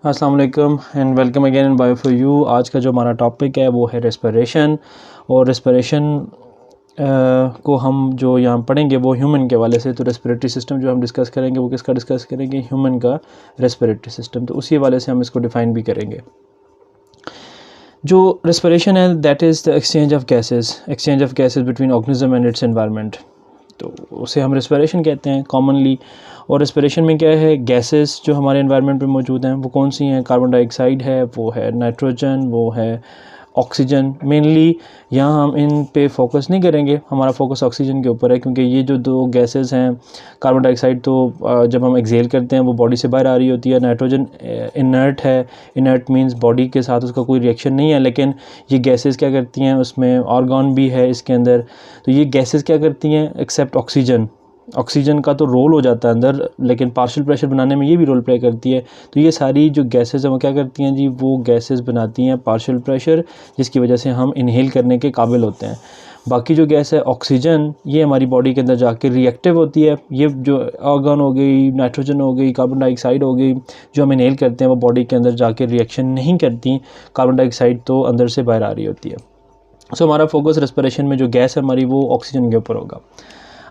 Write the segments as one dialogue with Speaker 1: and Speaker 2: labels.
Speaker 1: अस्सलाम वालेकुम and welcome again in bio for you. आज का जो हमारा टॉपिक है वो है रेस्पिरेशन। और रेस्पिरेशन को हम जो यहाँ पढ़ेंगे वो ह्यूमन के हवाले से। तो रेस्पिरेटरी सिस्टम जो हम डिस्कस करेंगे वो किसका डिस्कस करेंगे, ह्यूमन का रेस्पिरेटरी सिस्टम। तो उसी हवाले से हम इसको डिफ़ाइन भी करेंगे। जो रेस्पिरेशन है that is the exchange of gases between organism and it's environment. तो उसे हम रेस्पिरेशन कहते हैं कॉमनली। और रेस्पिरेशन में क्या है, गैसेस जो हमारे एनवायरनमेंट में मौजूद हैं वो कौन सी हैं, कार्बन डाइऑक्साइड है, वो है नाइट्रोजन, वो है ऑक्सीजन। मेनली यहाँ हम इन पे फोकस नहीं करेंगे, हमारा फोकस ऑक्सीजन के ऊपर है, क्योंकि ये जो दो गैसेस हैं, कार्बन डाइऑक्साइड तो जब हम एक्सहेल करते हैं वो बॉडी से बाहर आ रही होती है। नाइट्रोजन इनर्ट है, इनर्ट मींस बॉडी के साथ उसका कोई रिएक्शन नहीं है, लेकिन ये गैसेस क्या करती हैं, उसमें आर्गन भी है इसके अंदर। तो ये गैसेस क्या करती हैं, एक्सेप्ट ऑक्सीजन का तो रोल हो जाता है अंदर, लेकिन पार्शियल प्रेशर बनाने में ये भी रोल प्ले करती है। तो ये सारी जो गैसेस हैं वो क्या करती हैं जी, वो गैसेस बनाती हैं पार्शियल प्रेशर, जिसकी वजह से हम इनहेल करने के काबिल होते हैं। बाकी जो गैस है ऑक्सीजन, ये हमारी बॉडी के अंदर जाके रिएक्टिव होती है। ये जो आर्गन हो गई, नाइट्रोजन हो गई, कार्बन डाइऑक्साइड हो गई, जो हम इनहेल करते हैं वो बॉडी के अंदर जाके रिएक्शन नहीं करती। कार्बन डाइऑक्साइड तो अंदर से बाहर आ रही होती है। सो हमारा फोकस रेस्पिरेशन में जो गैस है हमारी वो ऑक्सीजन के ऊपर होगा।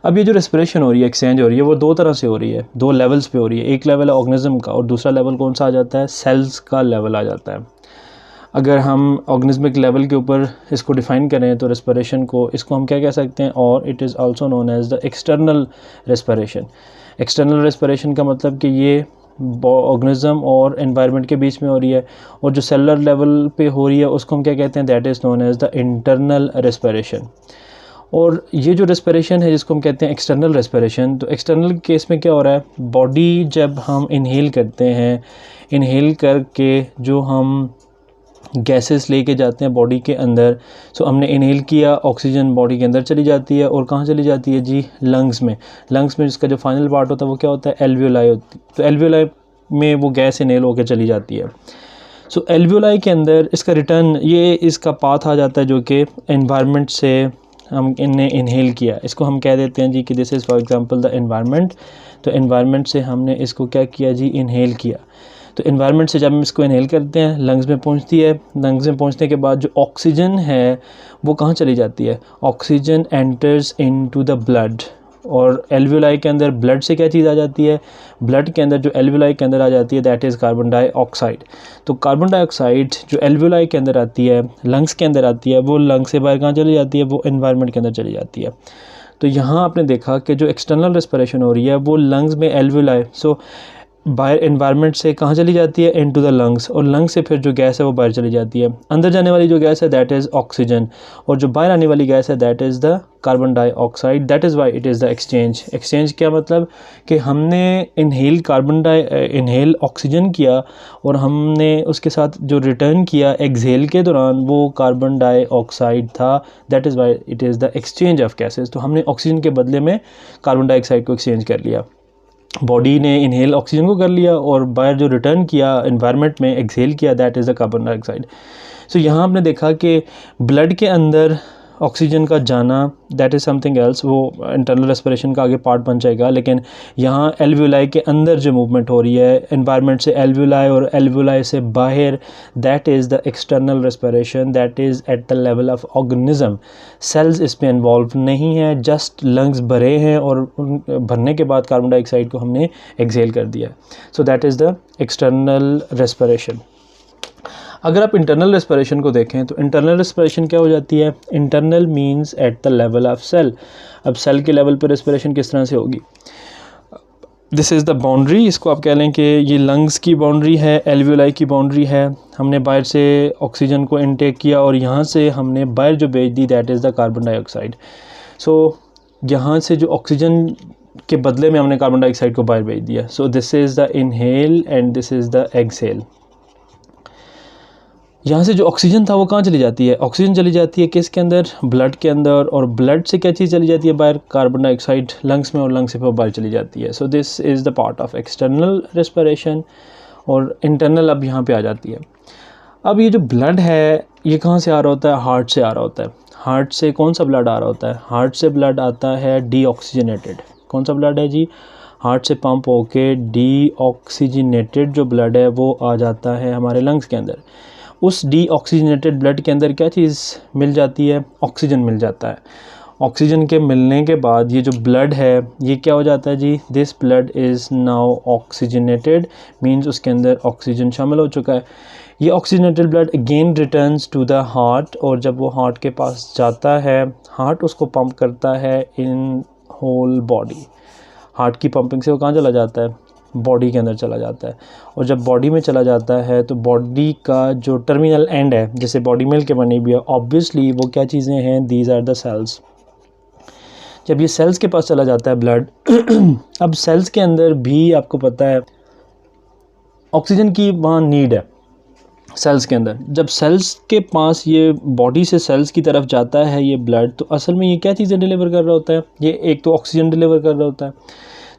Speaker 1: अब ये जो रेस्पिरेशन हो रही है, एक्सचेंज हो रही है, वो दो तरह से हो रही है, दो लेवल्स पे हो रही है। एक लेवल है ऑर्गेनिज्म का और दूसरा लेवल कौन सा आ जाता है, सेल्स का लेवल आ जाता है। अगर हम ऑर्गेनिज्मिक लेवल के ऊपर इसको डिफ़ाइन करें तो रेस्पिरेशन को, इसको हम क्या कह सकते हैं, और it is also known as the external respiration. External respiration का मतलब कि ये ऑर्गेनिज्म और एनवायरनमेंट के बीच में हो रही है। और जो सेलुलर लेवल पे हो रही है उसको हम क्या कहते हैं, that is known as the internal respiration. और ये जो रेस्पिरेशन है जिसको हम कहते हैं एक्सटर्नल रेस्पिरेशन, तो एक्सटर्नल केस में क्या हो रहा है, बॉडी जब हम इनहेल करते हैं, इनहेल करके जो हम गैसेस लेके जाते हैं बॉडी के अंदर, सो हमने इनहेल किया, ऑक्सीजन बॉडी के अंदर चली जाती है। और कहाँ चली जाती है जी, लंग्स में। लंग्स में जिसका जो फाइनल पार्ट होता है वो क्या होता है, एल्वियोलाई होती है। तो एल्वियोलाई में वो गैस इनहेल होकर चली जाती है। सो एल्वियोलाई के अंदर इसका रिटर्न, ये इसका पाथ आ जाता है जो कि एनवायरनमेंट से हम इन्हें इनहेल किया, इसको हम कह देते हैं जी कि this is for example the environment. तो एनवायरनमेंट से हमने इसको क्या किया जी, इनहेल किया। तो एनवायरनमेंट से जब हम इसको इनहेल करते हैं, लंग्स में पहुंचती है। लंग्स में पहुंचने के बाद जो ऑक्सीजन है वो कहाँ चली जाती है, oxygen enters into the blood. और एल्वियोलाई के अंदर ब्लड से क्या चीज़ आ जाती है, ब्लड के अंदर जो एल्वियोलाई के अंदर आ जाती है दैट इज़ कार्बन डाइऑक्साइड। तो कार्बन डाइऑक्साइड जो एल्वियोलाई के अंदर आती है, लंग्स के अंदर आती है, वो लंग्स से बाहर कहाँ चली जाती है, वो एनवायरनमेंट के अंदर चली जाती है। तो यहाँ आपने देखा कि जो एक्सटर्नल रेस्पिरेशन हो रही है वो लंग्स में एल्वियोलाई, सो बाहर एनवायरनमेंट से कहाँ चली जाती है, इनटू द लंग्स। और लंग्स से फिर जो गैस है वो बाहर चली जाती है। अंदर जाने वाली जो गैस है दैट इज़ ऑक्सीजन, और जो बाहर आने वाली गैस है that is the carbon dioxide. That is why it is the exchange. Exchange क्या मतलब कि हमने इनहेल ऑक्सीजन किया और हमने उसके साथ जो रिटर्न किया एक्सहेल के दौरान वो कार्बन डाइऑक्साइड था। That is why it is the exchange of gases. तो हमने ऑक्सीजन के बदले में कार्बन डाइऑक्साइड को एक्सचेंज कर लिया। बॉडी ने इनहेल ऑक्सीजन को कर लिया और बाहर जो रिटर्न किया एनवायरनमेंट में एक्सहेल किया, that is the carbon dioxide. So यहाँ आपने देखा कि ब्लड के अंदर ऑक्सीजन का जाना दैट इज़ समथिंग एल्स, वो इंटरनल रेस्पिरेशन का आगे पार्ट बन जाएगा। लेकिन यहाँ एल्वियोलाई के अंदर जो मूवमेंट हो रही है एनवायरनमेंट से एल्वियोलाई और एल्वियोलाई से बाहर, that is the external respiration, that is at the level of organism. Cells इसमें इन्वॉल्व नहीं है, जस्ट लंग्स भरे हैं और भरने के बाद कार्बन डाइऑक्साइड को हमने एक्सहेल कर दिया। So that is the external respiration. अगर आप इंटरनल रेस्पिरेशन को देखें तो इंटरनल रेस्पिरेशन क्या हो जाती है, internal means at the level of cell. अब सेल के लेवल पर रेस्पिरेशन किस तरह से होगी, दिस इज़ द बाउंड्री। इसको आप कह लें कि ये लंग्स की बाउंड्री है, एल्वियोलाई की बाउंड्री है। हमने बाहर से ऑक्सीजन को इनटेक किया और यहाँ से हमने बाहर जो भेज दी that is the carbon dioxide. So यहाँ से जो ऑक्सीजन के बदले में हमने कार्बन डाइऑक्साइड को बाहर भेज दिया। So this is the inhale and this is the exhale. यहाँ से जो ऑक्सीजन था वो कहाँ चली जाती है, ऑक्सीजन चली जाती है किसके अंदर, ब्लड के अंदर। और ब्लड से क्या चीज़ चली जाती है बाहर, कार्बन डाइऑक्साइड लंग्स में, और लंग्स से फिर बाहर चली जाती है। So this is the part of external respiration. और इंटरनल अब यहाँ पे आ जाती है। अब ये जो ब्लड है ये कहाँ से आ रहा होता है, हार्ट से आ रहा होता है। हार्ट से कौन सा ब्लड आ रहा होता है, हार्ट से ब्लड आता है डीऑक्सीजनेटेड। कौन सा ब्लड है जी, हार्ट से पंप होके डीऑक्सीजनेटेड जो ब्लड है वो आ जाता है हमारे लंग्स के अंदर। उस डीऑक्सीजनेटेड ब्लड के अंदर क्या चीज़ मिल जाती है? ऑक्सीजन मिल जाता है। ऑक्सीजन के मिलने के बाद ये जो ब्लड है ये क्या हो जाता है जी? This blood is now oxygenated, means उसके अंदर ऑक्सीजन शामिल हो चुका है। ये oxygenated blood again returns to the heart, और जब वो हार्ट के पास जाता है, हार्ट उसको पंप करता है इन होल बॉडी। हार्ट की पंपिंग से वो कहाँ चला जाता है? बॉडी के अंदर चला जाता है। और जब बॉडी में चला जाता है तो बॉडी का जो टर्मिनल एंड है, जैसे बॉडी मिल के बनी हुई है, ऑब्वियसली वो क्या चीज़ें हैं? These are the cells. जब ये सेल्स के पास चला जाता है ब्लड अब सेल्स के अंदर भी आपको पता है ऑक्सीजन की वहाँ नीड है सेल्स के अंदर। जब सेल्स के पास ये बॉडी से सेल्स की तरफ जाता है ये ब्लड, तो असल में ये क्या चीज़ें डिलीवर कर रहा होता है? ये एक तो ऑक्सीजन डिलीवर कर रहा होता है,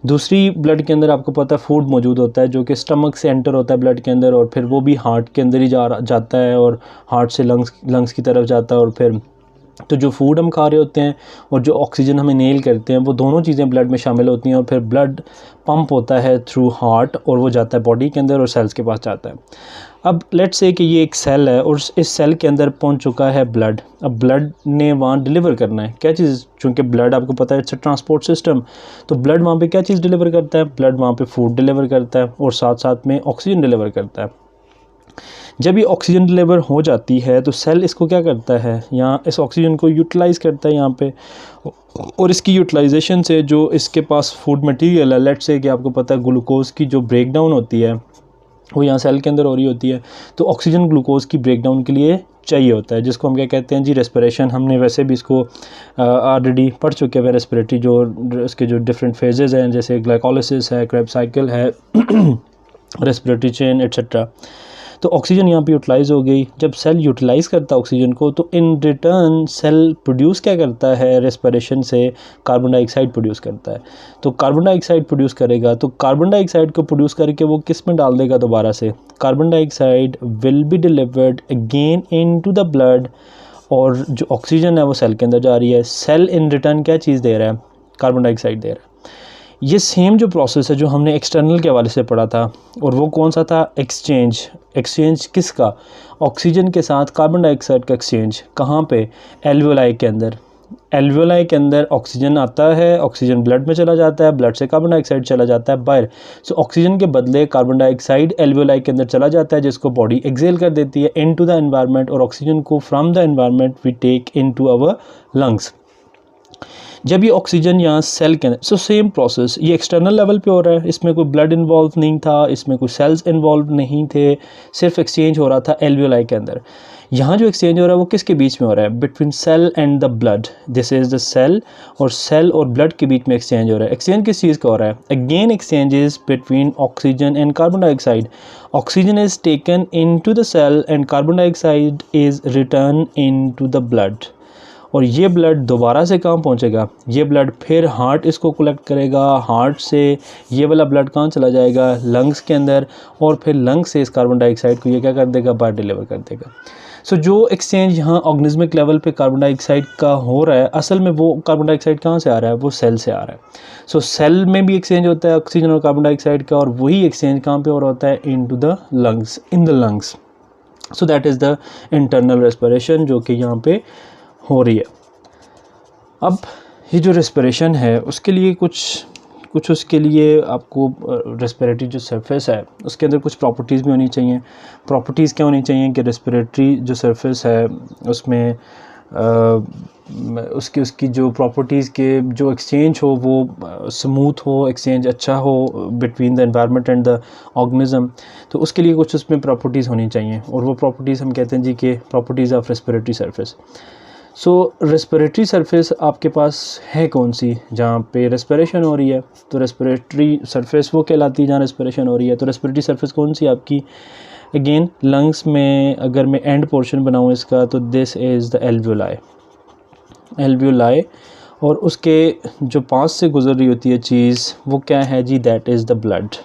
Speaker 1: दूसरी ब्लड के अंदर आपको पता है फूड मौजूद होता है जो कि स्टमक से एंटर होता है ब्लड के अंदर, और फिर वो भी हार्ट के अंदर ही जाता है और हार्ट से लंग्स की तरफ जाता है। और फिर तो जो फूड हम खा रहे होते हैं और जो ऑक्सीजन हमें नेल करते हैं वो दोनों चीज़ें ब्लड में शामिल होती हैं, और फिर ब्लड पंप होता है थ्रू हार्ट और वो जाता है बॉडी के अंदर और सेल्स के पास जाता है। अब लेट्स से कि ये एक सेल है और इस सेल के अंदर पहुंच चुका है ब्लड। अब ब्लड ने वहाँ डिलीवर करना है क्या चीज़? चूँकि ब्लड आपको पता है इट्स अ ट्रांसपोर्ट सिस्टम, तो ब्लड वहाँ पे क्या चीज़ डिलीवर करता है? ब्लड वहाँ पे फूड डिलीवर करता है और साथ साथ में ऑक्सीजन डिलीवर करता है। जब ये ऑक्सीजन डिलीवर हो जाती है तो सेल इसको क्या करता है? यहाँ इस ऑक्सीजन को यूटिलाइज़ करता है यहाँ पे, और इसकी यूटिलाइजेशन से जो इसके पास फूड मटेरियल है, लेट्स से कि आपको पता है ग्लूकोज की जो ब्रेक डाउन होती है वो यहाँ सेल के अंदर हो रही होती है, तो ऑक्सीजन ग्लूकोज की ब्रेक डाउन के लिए चाहिए होता है, जिसको हम क्या कहते हैं जी? रेस्पिरेशन। हमने वैसे भी इसको ऑलरेडी पढ़ चुके हैं, रेस्पिरेटरी जो इसके जो डिफरेंट फेजेस हैं, जैसे ग्लाइकोलिसिस है, क्रेब्स साइकिल है, रेस्पिरेटरी चेन एट्सेट्रा। तो ऑक्सीजन यहाँ पे यूटिलाइज़ हो गई। जब सेल यूटिलाइज़ करता है ऑक्सीजन को, तो इन रिटर्न सेल प्रोड्यूस क्या करता है? रेस्पिरेशन से कार्बन डाइऑक्साइड प्रोड्यूस करता है। तो कार्बन डाइऑक्साइड प्रोड्यूस करेगा, तो कार्बन डाइऑक्साइड को प्रोड्यूस करके वो किस में डाल देगा? दोबारा से carbon dioxide will be delivered again into the blood, और जो ऑक्सीजन है वो सेल के अंदर जा रही है। सेल इन रिटर्न क्या चीज़ दे रहा है? कार्बन डाइऑक्साइड दे रहा है। ये सेम जो प्रोसेस है जो हमने एक्सटर्नल के हवाले से पढ़ा था, और वो कौन सा था? एक्सचेंज किसका? ऑक्सीजन के साथ कार्बन डाइऑक्साइड का एक्सचेंज। कहाँ पे? एल्वियोलाई के अंदर। एल्वियोलाई के अंदर ऑक्सीजन आता है, ऑक्सीजन ब्लड में चला जाता है, ब्लड से कार्बन डाइऑक्साइड चला जाता है बाहर। सो ऑक्सीजन के बदले कार्बन डाइऑक्साइड एल्वियोलाई के अंदर चला जाता है, जिसको बॉडी एक्सेल कर देती है इनटू द एनवायरनमेंट, और ऑक्सीजन को from the environment we take into our lungs. जब ये ऑक्सीजन यहाँ सेल के अंदर, सो सेम प्रोसेस ये एक्सटर्नल लेवल पे हो रहा है, इसमें कोई ब्लड इन्वॉल्व नहीं था, इसमें कोई सेल्स इन्वॉल्व नहीं थे, सिर्फ एक्सचेंज हो रहा था एल्वियोलाई के अंदर। यहाँ जो एक्सचेंज हो रहा है वो किसके बीच में हो रहा है? Between cell and the blood. This is the cell, और सेल और ब्लड के बीच में एक्सचेंज हो रहा है। एक्सचेंज किस चीज़ का हो रहा है? Again exchange is between oxygen and carbon dioxide. Oxygen is taken into the cell and carbon dioxide is return into the blood, और ये ब्लड दोबारा से कहाँ पहुँचेगा? ये ब्लड फिर हार्ट इसको कलेक्ट करेगा, हार्ट से ये वाला ब्लड कहाँ चला जाएगा? लंग्स के अंदर, और फिर लंग्स से इस कार्बन डाइऑक्साइड को ये क्या कर देगा? बाहर डिलीवर कर देगा। सो जो एक्सचेंज यहाँ ऑर्गेनिज्मिक लेवल पे कार्बन डाइऑक्साइड का हो रहा है, असल में वो कार्बन डाइऑक्साइड कहाँ से आ रहा है? वो सेल से आ रहा है। सो सेल में भी एक्सचेंज होता है ऑक्सीजन और कार्बन डाइऑक्साइड का, और वही एक्सचेंज कहाँ पे हो रहा होता है? Into the lungs, in the lungs. So that is the internal respiration जो कि यहाँ पे हो रही है। अब ये जो रेस्पिरेशन है उसके लिए कुछ उसके लिए आपको रेस्पिरेटरी जो सरफेस है उसके अंदर कुछ प्रॉपर्टीज़ भी होनी चाहिए। प्रॉपर्टीज़ क्या होनी चाहिए कि रेस्पिरेटरी जो सरफेस है उसमें उसकी जो प्रॉपर्टीज़ के जो एक्सचेंज हो वो स्मूथ हो, एक्सचेंज अच्छा हो between the environment and the organism. तो उसके लिए कुछ उसमें प्रॉपर्टीज़ होनी चाहिए, और वो प्रॉपर्टीज़ हम कहते हैं जी कि properties of respiratory surface. So respiratory surface आपके पास है कौन सी? जहाँ पे रेस्पिरेशन हो रही है, तो रेस्पिरेटरी सरफेस वो कहलाती है जहाँ रेस्पिरेशन हो रही है। तो रेस्पिरेटरी सरफेस कौन सी आपकी? अगेन लंग्स में अगर मैं एंड पोर्शन बनाऊँ इसका, तो दिस इज़ द एल्वियोलाई, और उसके जो पास से गुजर रही होती है चीज़ वो क्या है जी? That is the blood.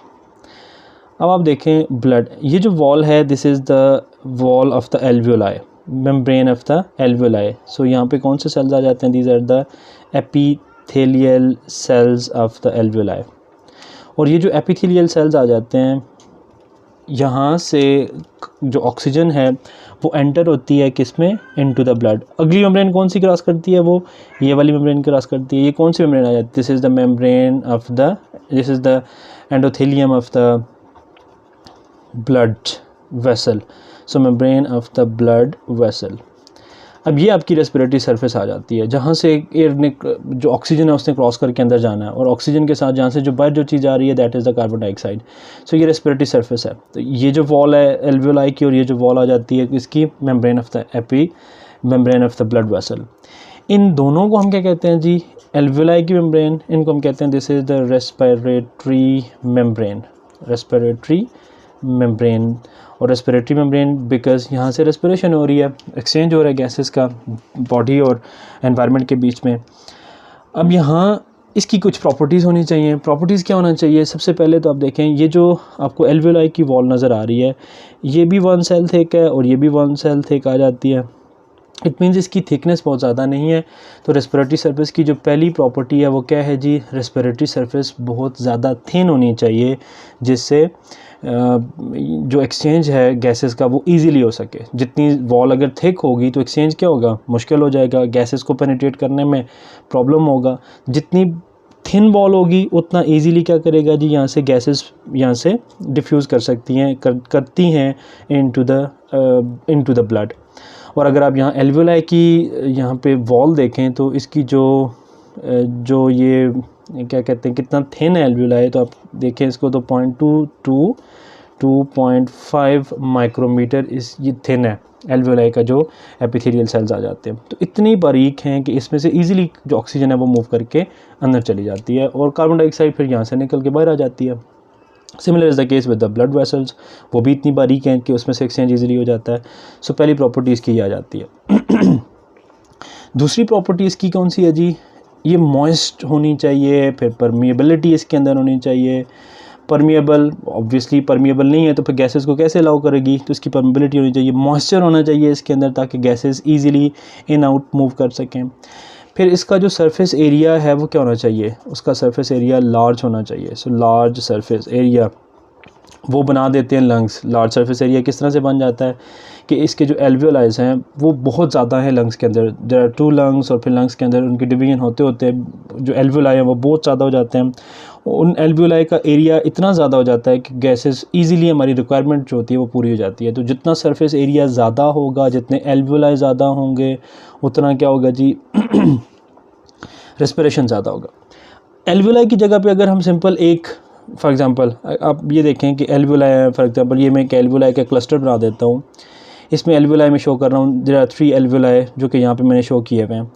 Speaker 1: अब आप देखें ब्लड, ये जो वॉल है this is the wall of the alveoli, membrane of the alveoli. So यहाँ पे कौन से सेल्स आ जाते हैं? These are the epithelial cells of the alveoli. और ये जो एपिथेलियल सेल्स आ जाते हैं, यहाँ से जो ऑक्सीजन है वो एंटर होती है किस में, इनटू द ब्लड। अगली मेम्ब्रेन कौन सी क्रॉस करती है, वो ये वाली मेम्ब्रेन क्रॉस करती है। ये कौन सी मेम्ब्रेन आ जाती है, this is the membrane of the, this is the endothelium of the blood vessel, so membrane of the blood vessel. अब ये आपकी रेस्पिरेटरी सरफेस आ जाती है, जहाँ से एयर ने जो ऑक्सीजन है उसने क्रॉस करके अंदर जाना है, और ऑक्सीजन के साथ जहाँ से जो बाहर जो चीज़ आ रही है that is the carbon dioxide. So ये रेस्पिरेटरी सरफेस है। तो ये जो वॉल है एल्वियोलाई की, और ये जो वॉल आ जाती है इसकी, membrane of the epi, membrane of the blood vessel. इन दोनों को हम क्या कहते हैं जी, एल्वियोलाई की मेम्ब्रेन, इनको हम कहते हैं this is the respiratory membrane, respiratory membrane. और रेस्पिरेटरी मेम्ब्रेन बिकॉज यहाँ से रेस्पिरेशन हो रही है, एक्सचेंज हो रहा है गैसेस का बॉडी और एनवायरनमेंट के बीच में। अब यहाँ इसकी कुछ प्रॉपर्टीज़ होनी चाहिए। प्रॉपर्टीज़ क्या होना चाहिए, सबसे पहले तो आप देखें ये जो आपको एल्वियोलाई की वॉल नज़र आ रही है, ये भी 1 सेल थिक है और ये भी 1 सेल थिक आ जाती है। इट मीन्स इसकी थिकनेस बहुत ज़्यादा नहीं है। तो रेस्पिरेटरी सरफेस की जो पहली प्रॉपर्टी है वो क्या है जी, रेस्पिरेटरी सरफेस बहुत ज़्यादा थिन होनी चाहिए, जिससे जो एक्सचेंज है गैसेस का वो इजीली हो सके। जितनी वॉल अगर थिक होगी तो एक्सचेंज क्या होगा, मुश्किल हो जाएगा, गैसेस को पेनिट्रेट करने में प्रॉब्लम होगा। जितनी थिन वॉल होगी उतना इजीली क्या करेगा जी, यहाँ से गैसेस यहाँ से डिफ्यूज़ कर सकती हैं, करती हैं इनटू द ब्लड। और अगर आप यहाँ एल्वियोलाई की यहाँ पे वॉल देखें तो इसकी जो ये क्या कहते हैं, कितना थिन है एल्वियोलाई, तो आप देखें इसको तो 0.2 to 2.5 माइक्रोमीटर इस ये थिन है एल्वियोलाई का जो एपिथेलियल सेल्स आ जाते हैं। तो इतनी बारीक हैं कि इसमें से इजीली जो ऑक्सीजन है वो मूव करके अंदर चली जाती है, और कार्बन डाइऑक्साइड फिर यहाँ से निकल के बाहर आ जाती है। Similar is the case with the blood vessels, वो भी इतनी बारीक हैं कि उसमें से एक्सचेंज इजीली हो जाता है। सो पहली प्रॉपर्टी इसकी आ जाती है। दूसरी प्रॉपर्टी इसकी कौन सी है जी, ये मॉइस्ट होनी चाहिए, फिर परमिएबिलिटी इसके अंदर होनी चाहिए। परमिएबल, ऑब्वियसली परमिएबल नहीं है तो फिर गैसेस को कैसे अलाउ करेगी, तो इसकी परमिएबिलिटी होनी चाहिए। मॉइस्चर होना चाहिए इसके अंदर ताकि gases easily in out move कर सकें। फिर इसका जो सरफेस एरिया है वो क्या होना चाहिए, उसका सरफेस एरिया लार्ज होना चाहिए। सो लार्ज सरफेस एरिया वो बना देते हैं लंग्स। लार्ज सरफेस एरिया किस तरह से बन जाता है कि इसके जो एल्वियोलाइज हैं वो बहुत ज़्यादा हैं लंग्स के अंदर, देयर आर 2 लंग्स, और फिर लंग्स के अंदर उनके डिवीजन होते होते जो एल्वियोलाई हैं वो बहुत ज़्यादा हो जाते हैं। उन एल्वियोलाई का एरिया इतना ज़्यादा हो जाता है कि गैसेस इजीली हमारी रिक्वायरमेंट जो होती है वो पूरी हो जाती है। तो जितना सरफेस एरिया ज़्यादा होगा, जितने एल्वियोलाई ज़्यादा होंगे, उतना क्या होगा जी रेस्पिरेशन ज़्यादा होगा। एल्वियोलाई की जगह पे अगर हम सिंपल एक फॉर एग्ज़ाम्पल आप ये देखें कि एल्वियोलाई है, फॉर एग्ज़ाम्पल ये मैं एक एल्वियोलाई का क्लस्टर बना देता हूँ। इसमें एल्वियोलाई में शो कर रहा हूँ, देयर आर 3 एल्वियोलाई जो कि यहाँ पे मैंने शो किए हुए हैं।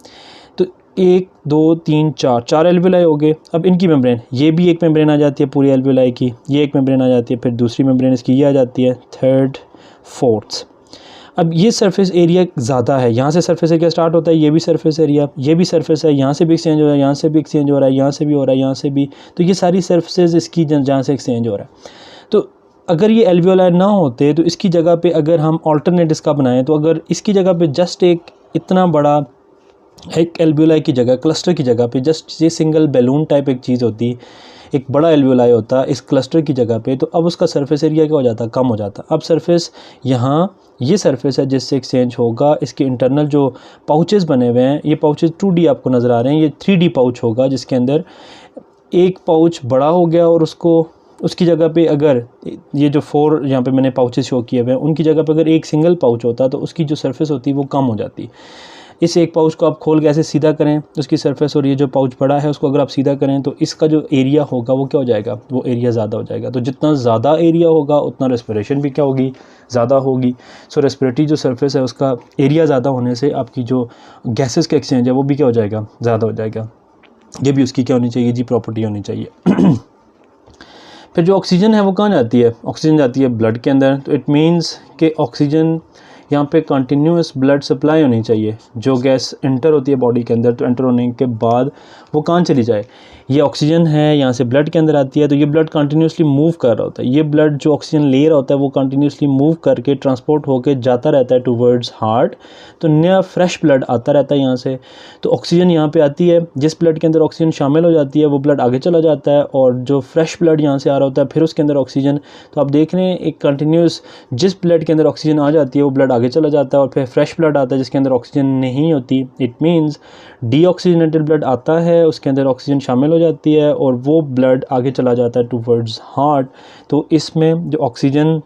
Speaker 1: तो 1 2 3 4 एल्वियोलाई हो गए। अब इनकी मेम्ब्रेन, ये भी एक मेम्ब्रेन आ जाती है पूरी एल्वियोलाई की, ये एक मेम्ब्रेन आ जाती है, फिर दूसरी मेम्ब्रेन इसकी ये आ जाती है, 3rd 4th। अब ये सरफेस एरिया ज़्यादा है, यहाँ से सरफेस एरिया स्टार्ट होता है, ये भी सरफेस एरिया, ये भी सरफेस है, यहाँ से भी एक्सचेंज हो रहा है, यहाँ से भी एक्सचेंज हो रहा है, यहाँ से भी हो रहा है, यहाँ से भी। तो ये सारी सरफेसेस इसकी जहाँ से एक्सचेंज हो रहा है। तो अगर ये एल्वियोलाई ना होते तो इसकी जगह पे अगर हम ऑल्टरनेट इसका बनाएं, तो अगर इसकी जगह पे जस्ट एक इतना बड़ा एक एल्वियोलाई की जगह, क्लस्टर की जगह पे जस्ट ये सिंगल बैलून टाइप एक चीज़ होती, एक बड़ा एल्वियोलाई होता इस क्लस्टर की जगह पे, तो अब उसका सरफेस एरिया क्या हो जाता, कम हो जाता। अब सरफेस यहाँ ये सरफेस है जिससे एक्सचेंज होगा। इसके इंटरनल जो पाउचेस बने हुए हैं, ये पाउचेस 2D आपको नज़र आ रहे हैं, ये 3D पाउच होगा जिसके अंदर एक पाउच बड़ा हो गया, और उसकी जगह पे अगर ये जो 4 यहाँ पे मैंने पाउचेस शो किए हुए हैं उनकी जगह पे अगर एक सिंगल पाउच होता तो उसकी जो सरफेस होती वो कम हो जाती। इस एक पाउच को आप खोल के ऐसे सीधा करें उसकी सरफेस, और ये जो पाउच बड़ा है उसको अगर आप सीधा करें तो इसका जो एरिया होगा वो क्या हो जाएगा, वो एरिया ज़्यादा हो जाएगा। तो जितना ज़्यादा एरिया होगा उतना रेस्पिरेशन भी क्या होगी, ज़्यादा होगी। सो रेस्पिरेटरी जो सरफेस है उसका एरिया ज़्यादा होने से आपकी जो गैसेस का एक्सचेंज है वो भी क्या हो जाएगा, ज़्यादा हो जाएगा। ये भी उसकी क्या होनी चाहिए जी, प्रॉपर्टी होनी चाहिए। फिर जो ऑक्सीजन है वो कहाँ जाती है, ऑक्सीजन जाती है ब्लड के अंदर। तो इट मीन्स कि ऑक्सीजन यहाँ पे कंटिन्यूस ब्लड सप्लाई होनी चाहिए। जो गैस इंटर होती है बॉडी के अंदर, तो एंटर होने के बाद वो कहाँ चली जाए। ये ऑक्सीजन है, यहाँ से ब्लड के अंदर आती है, तो ये ब्लड कंटिन्यूसली मूव कर रहा होता है। ये ब्लड जो ऑक्सीजन ले रहा होता है वो कंटिन्यूसली मूव करके ट्रांसपोर्ट होकर जाता रहता है टूवर्ड्स हार्ट। तो नया फ्रेश ब्लड आता रहता है यहाँ से। तो ऑक्सीजन यहाँ पे आती है, जिस ब्लड के अंदर ऑक्सीजन शामिल हो जाती है वो ब्लड आगे चला जाता है, और जो फ्रेश ब्लड यहाँ से आ रहा होता है फिर उसके अंदर ऑक्सीजन। तो आप देख रहे हैं एक कंटिन्यूस, जिस ब्लड के अंदर ऑक्सीजन आ जाती है वो ब्लड आगे चला जाता है, और फिर फ्रेश ब्लड आता है जिसके अंदर ऑक्सीजन नहीं होती। इट मीन्स डीऑक्सीजनेटेड ब्लड आता है, उसके अंदर ऑक्सीजन शामिल हो जाती है और वो ब्लड आगे चला जाता है टूवर्ड्स हार्ट। तो इसमें जो ऑक्सीजन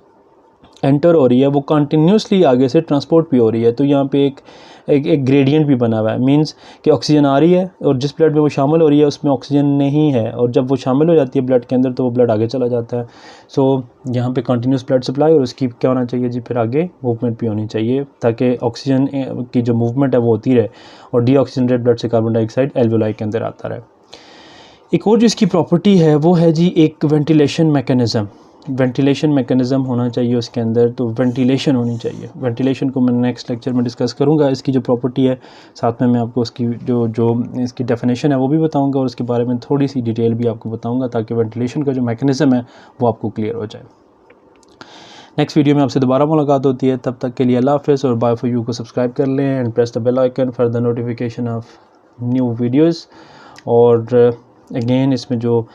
Speaker 1: एंटर हो रही है वो कंटिन्यूसली आगे से ट्रांसपोर्ट भी हो रही है। तो यहाँ पे एक ग्रेडियंट भी बना हुआ है, मींस कि ऑक्सीजन आ रही है और जिस ब्लड में वो शामिल हो रही है उसमें ऑक्सीजन नहीं है, और जब वो शामिल हो जाती है ब्लड के अंदर तो वो ब्लड आगे चला जाता है। सो यहाँ पे कंटिन्यूस ब्लड सप्लाई, और उसकी क्या होना चाहिए जी, फिर आगे मूवमेंट भी होनी चाहिए ताकि ऑक्सीजन की जो मूवमेंट है वो होती रहे और डीऑक्सीजनेटेड ब्लड से कार्बन डाइऑक्साइड एल्वेओलाई के अंदर आता रहे। एक और जो इसकी प्रॉपर्टी है वो है जी एक वेंटिलेशन मैकेनिज़्म। वेंटिलेशन मैकेनिज़्म होना चाहिए उसके अंदर, तो वेंटिलेशन होनी चाहिए। वेंटिलेशन को मैं नेक्स्ट लेक्चर में डिस्कस करूंगा, इसकी जो प्रॉपर्टी है, साथ में मैं आपको उसकी जो इसकी डेफिनेशन है वो भी बताऊंगा, और उसके बारे में थोड़ी सी डिटेल भी आपको बताऊंगा ताकि वेंटिलेशन का जो मैकेनिज़्म है वो आपको क्लियर हो जाए। नेक्स्ट वीडियो में आपसे दोबारा मुलाकात होती है, तब तक के लिए अल्लाह हाफ़िज़, और बाय फॉर यू को सब्सक्राइब कर लें and press the bell icon for the notification of new videos. और अगेन इसमें जो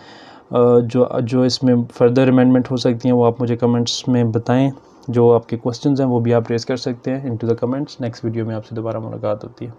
Speaker 1: इसमें फ़र्दर अमेंडमेंट हो सकती हैं वो आप मुझे कमेंट्स में बताएं। जो आपके क्वेश्चंस हैं वो भी आप रेज़ कर सकते हैं into the comments. Next video में आपसे दोबारा मुलाकात होती है।